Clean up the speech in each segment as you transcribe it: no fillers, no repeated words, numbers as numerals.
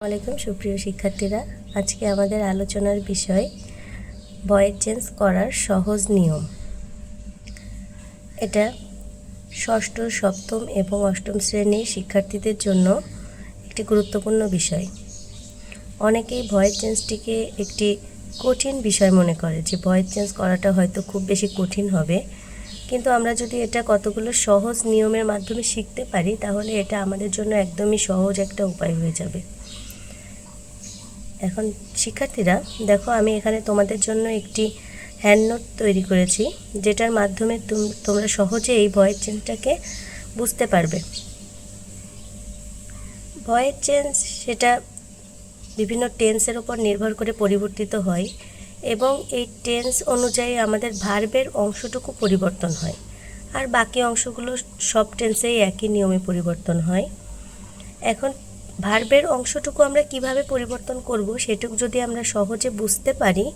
ওয়ালাইকুম সুপ্রিয় শিক্ষার্থীরা, আজকে আমাদের আলোচনার বিষয় ভয়েস চেঞ্জ করার সহজ নিয়ম। এটা ষষ্ঠ, সপ্তম এবং অষ্টম শ্রেণীর শিক্ষার্থীদের জন্য একটি গুরুত্বপূর্ণ বিষয়। অনেকেই ভয়েস চেঞ্জটিকে একটি কঠিন বিষয় মনে করে, যে ভয়েস চেঞ্জ করাটা হয়তো খুব বেশি কঠিন হবে, কিন্তু আমরা যদি এটা কতগুলো সহজ নিয়মের মাধ্যমে শিখতে পারি তাহলে এটা আমাদের জন্য একদমই সহজ একটা উপায় হয়ে যাবে। এখন শিক্ষার্থীরা দেখো, আমি এখানে তোমাদের জন্য একটি হ্যান্ড নোট তৈরি করেছি, যেটার মাধ্যমে তোমরা সহজে এই ভয়েস চেঞ্জটাকে বুঝতে পারবে। ভয়েস চেঞ্জ সেটা বিভিন্ন টেন্সের উপর নির্ভর করে পরিবর্তিত হয় এবং এই টেন্স অনুযায়ী আমাদের ভার্বের অংশটুকু পরিবর্তন হয়, আর বাকি অংশগুলো সব টেন্সেই একই নিয়মে পরিবর্তন হয়। এখন ভার্বের অংশটুকু আমরা কিভাবে পরিবর্তন করব সেটুকু যদি আমরা সহজে বুঝতে পারি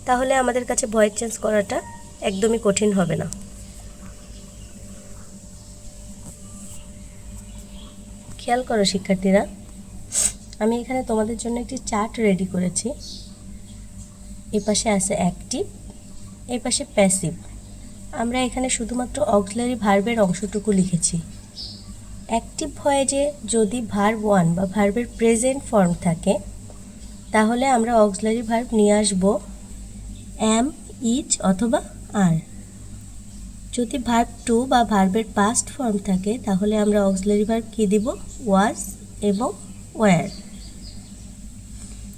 তাহলে আমাদের কাছে ভয়েস চেঞ্জ করাটা একদমই কঠিন হবে না। খেয়াল করো শিক্ষার্থীরা, আমি এখানে তোমাদের জন্য একটি চার্ট রেডি করেছি। এই পাশে আছে অ্যাক্টিভ, এই পাশে প্যাসিভ। আমরা এখানে শুধুমাত্র অক্সিলারি ভার্বের অংশটুকু লিখেছি। অ্যাক্টিভ ভয়েসে যদি ভার্ব ওয়ান বা ভার্বের প্রেজেন্ট ফর্ম থাকে তাহলে আমরা অক্সিলারি ভার্ব নিয়ে আসব অ্যাম, ইজ অথবা আর। যদি ভার্ব টু বা ভার্বের পাস্ট ফর্ম থাকে তাহলে আমরা অক্সিলারি ভার্ব কী দিব? ওয়াজ এবং ওয়ার।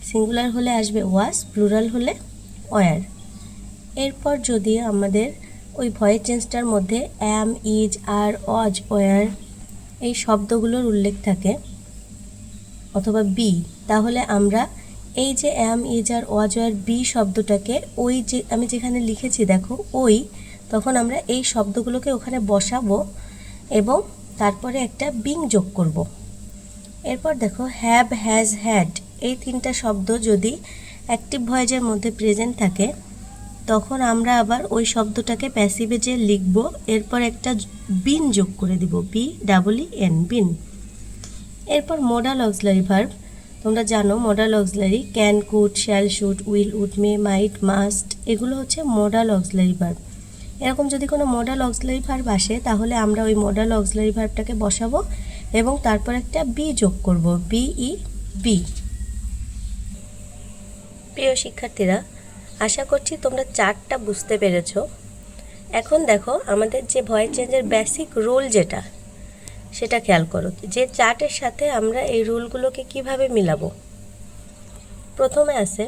সিঙ্গুলার হলে আসবে ওয়াজ, প্লুরাল হলে ওয়ার। এরপর যদি আমাদের ওই ভয়েস চেঞ্জটার মধ্যে অ্যাম, ইজ, আর, ওয়াজ, ওয়ার এই শব্দগুলোর উল্লেখ থাকে অথবা বি, তাহলে আমরা এই যে am, is, are, was, were, be শব্দটাকে ওই যে আমি যেখানে লিখেছি দেখো ওই, তখন আমরা এই শব্দগুলোকে ওখানে বসাবো এবং তারপরে একটা বিং যোগ করব। এরপর দেখো হ্যাভ, হ্যাজ, হ্যাড এই তিনটা শব্দ যদি অ্যাক্টিভ ভয়েসের মধ্যে প্রেজেন্ট থাকে তখন আমরা আবার ওই শব্দটাকে প্যাসিভে যে লিখব এরপর একটা বিন যোগ করে দিব, BEEN, বিন। এরপর মোডাল অক্সিলারি ভার্ব, তোমরা জানো modal auxiliary can, could, shall, should, will, would, may, might, must এগুলো হচ্ছে মোডাল অক্সিলারি ভার্ব। এরকম যদি কোনো মোডাল অক্সিলারি ভার্ব আসে তাহলে আমরা ওই মোডাল অক্সিলারি ভার্বটাকে বসাবো এবং তারপর একটা বি যোগ করব, BE। প্রিয় শিক্ষার্থীরা, আশা করছি তোমরা চার্টটা বুঝতে পেরেছো। এখন দেখো আমাদের যে ভয়েস চেঞ্জের বেসিক রুল যেটা, সেটা খেয়াল করো যে চার্টের সাথে আমরা এই রুলগুলোকে কিভাবে মিলাবো। প্রথমে আছে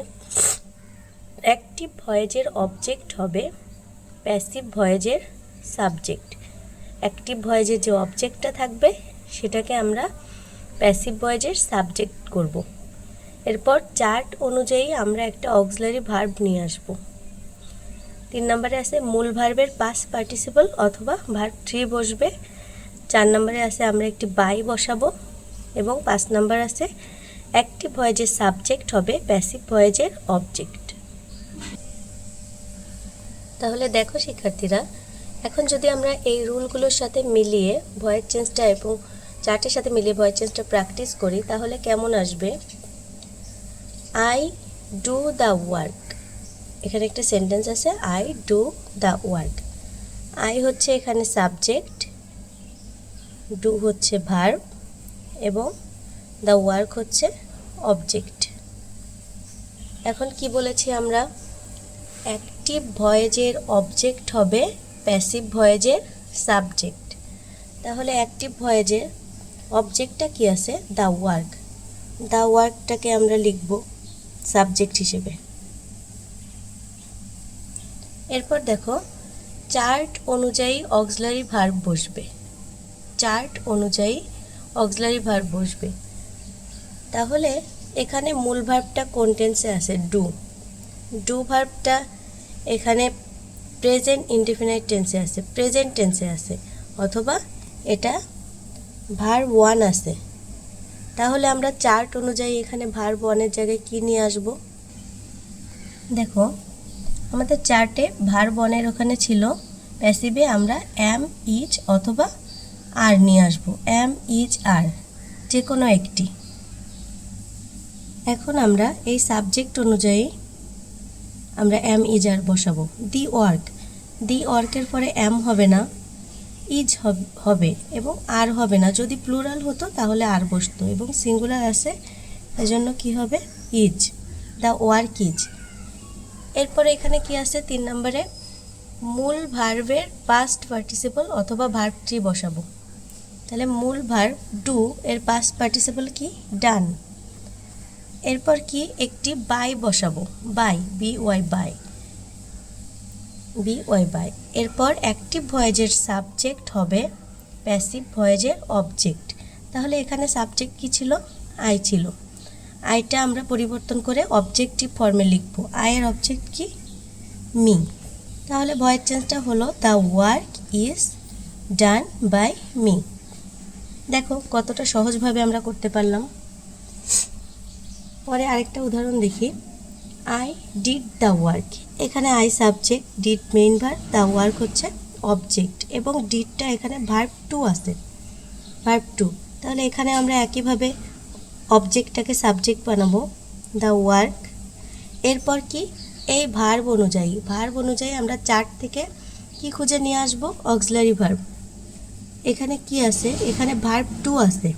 অ্যাক্টিভ ভয়েসের অবজেক্ট হবে প্যাসিভ ভয়েসের সাবজেক্ট। অ্যাক্টিভ ভয়েসের যে অবজেক্টটা থাকবে সেটাকে আমরা প্যাসিভ ভয়েসের সাবজেক্ট করব। এরপর চার্ট অনুযায়ী আমরা একটা অক্সিলারি ভার্ব নিয়ে আসব। 3 নম্বরে আছে মূল ভার্বের পাস্ট পার্টিসিপল অথবা ভার্ব 3 বসবে। 4 নম্বরে আছে আমরা একটি বাই বসাবো এবং 5 নম্বর আছে অ্যাক্টিভ ভয়েসের সাবজেক্ট হবে প্যাসিভ ভয়েসের অবজেক্ট। তাহলে দেখো শিক্ষার্থীরা, এখন যদি আমরা এই রুলগুলোর সাথে মিলিয়ে ভয়েস চেঞ্জটা এবং চার্টের সাথে মিলিয়ে ভয়েস চেঞ্জটা প্র্যাকটিস করি তাহলে কেমন আসবে? আই ডু দ্য ওয়ার্ক, এখানে একটা সেন্টেন্স আছে I do the work. I হচ্ছে এখানে সাবজেক্ট, ডু হচ্ছে ভার্ব এবং দ্য ওয়ার্ক হচ্ছে অবজেক্ট। এখন কি বলেছি আমরা? অ্যাক্টিভ ভয়েসের অবজেক্ট হবে প্যাসিভ ভয়েসের সাবজেক্ট। তাহলে অ্যাক্টিভ ভয়েসের অবজেক্টটা কি আছে? The work. দ্য ওয়ার্কটাকে আমরা লিখব সাবজেক্ট হিসেবে। এরপর দেখো চার্ট অনুযায়ী অক্সিলারি ভার্ব বসবে। চার্ট অনুযায়ী অক্সিলারি ভার্ব বসবে। তাহলে এখানে মূল ভার্বটা কোন টেন্সে আছে? ডু। ডু ভার্বটা এখানে প্রেজেন্ট ইনডিফিনাইট টেন্সে আছে, প্রেজেন্ট টেন্সে আছে, অথবা এটা ভার্ব 1 আছে। তাহলে আমরা চার্ট অনুযায়ী এখানে ভার্ব 1-এর জায়গায় কি নিয়ে আসব? দেখো আমাদের চার্টে ভার্ব 1-এর ওখানে ছিল প্যাসিভে আমরা অ্যাম, ইজ অথবা আর নিয়ে আসব, অ্যাম, ইজ, আর যে কোনো একটি। এখন আমরা এই সাবজেক্ট অনুযায়ী আমরা এম ইজ আর বসাবো। দি ওয়ার্কের পরে এম হবে না, ইজ হবে এবং আর হবে না। যদি প্লুরাল হতো তাহলে আর বসতো, এবং সিঙ্গুলার আছে এজন্য কি হবে, ইজ। The work is. এরপরে এখানে কি আছে 3 নম্বরে, মূল ভার্বের পাস্ট পার্টিসিপল অথবা ভার্ব ট্রি বসাবো। তাহলে মূল ভার্ব ডু এর পাস্ট পার্টিসিপল কি, ডান। এরপর কি একটি বাই বসাবো, বাই, BY বাই, BY। এরপর অ্যাক্টিভ ভয়েজের সাবজেক্ট হবে প্যাসিভ ভয়েজের অবজেক্ট। তাহলে এখানে সাবজেক্ট কি ছিল, আই ছিল। আইটা আমরা পরিবর্তন করে অবজেক্টিভ ফর্মে লিখব। আয়ের অবজেক্ট কি, মি। তাহলে ভয়েস চেঞ্জটা হলো the work is done by me. দেখো কতটা সহজভাবে আমরা করতে পারলাম। পরে আরেকটা উদাহরণ দেখি। I did the work. এখানে I subject, did main verb, the work হচ্ছে অবজেক্ট, এবং ডিডটা এখানে ভার্ব টু আছে, ভার্ব টু। তাহলে এখানে আমরা একইভাবে অবজেক্টটাকে সাবজেক্ট বানাবো, দ্য ওয়ার্ক। এরপর কি এই ভার্ব অনুযায়ী আমরা চার্ট থেকে কি খুঁজে নিয়ে আসব, অক্সিলারি ভার্ব। এখানে কি আছে, এখানে ভার্ব টু আছে।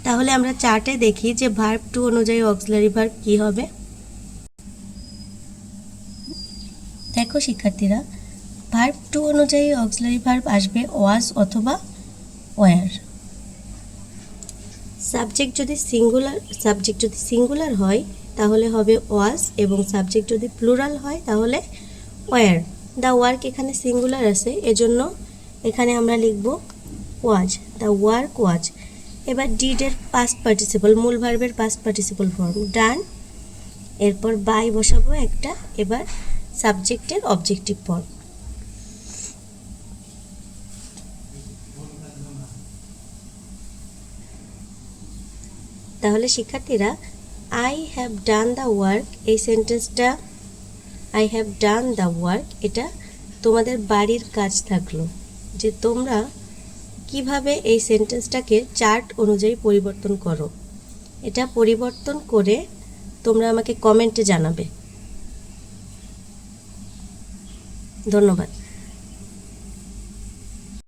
তাহলে আমরা চার্টে দেখি যে ভার্ব টু অনুযায়ী অক্সিলারি ভার্ব কি হবে। দেখো শিক্ষার্থীরা, ভার্ব টু অনুযায়ী অক্সিলারি ভার্ব আসবে ওয়াজ অথবা ওয়ার। সাবজেক্ট যদি সিঙ্গুলার হয় তাহলে হবে ওয়াজ, এবং সাবজেক্ট যদি প্লুরাল হয় তাহলে ওয়ার। দ্য ওয়ার্ক এখানে সিঙ্গুলার আছে, এজন্য এখানে আমরা লিখব ওয়াজ, দ্য ওয়ার্ক ওয়াজ। এবার ডিডের পাস্ট পার্টিসিপল, মূল ভার্বের পাস্ট পার্টিসিপল ফর্ম ডান। এরপর বাই বসাবো একটা, এবার সাবজেক্টের অবজেক্টিভ ফর্ম। তাহলে শিক্ষার্থীরা, I have done the work, এই সেন্টেন্সটা I have done the work, এটা তোমাদের বাড়ির কাজ থাকলো যে তোমরা কিভাবে এই সেন্টেন্সটাকে চার্ট অনুযায়ী পরিবর্তন করো। এটা পরিবর্তন করে তোমরা আমাকে কমেন্টে জানাবে। ধন্যবাদ।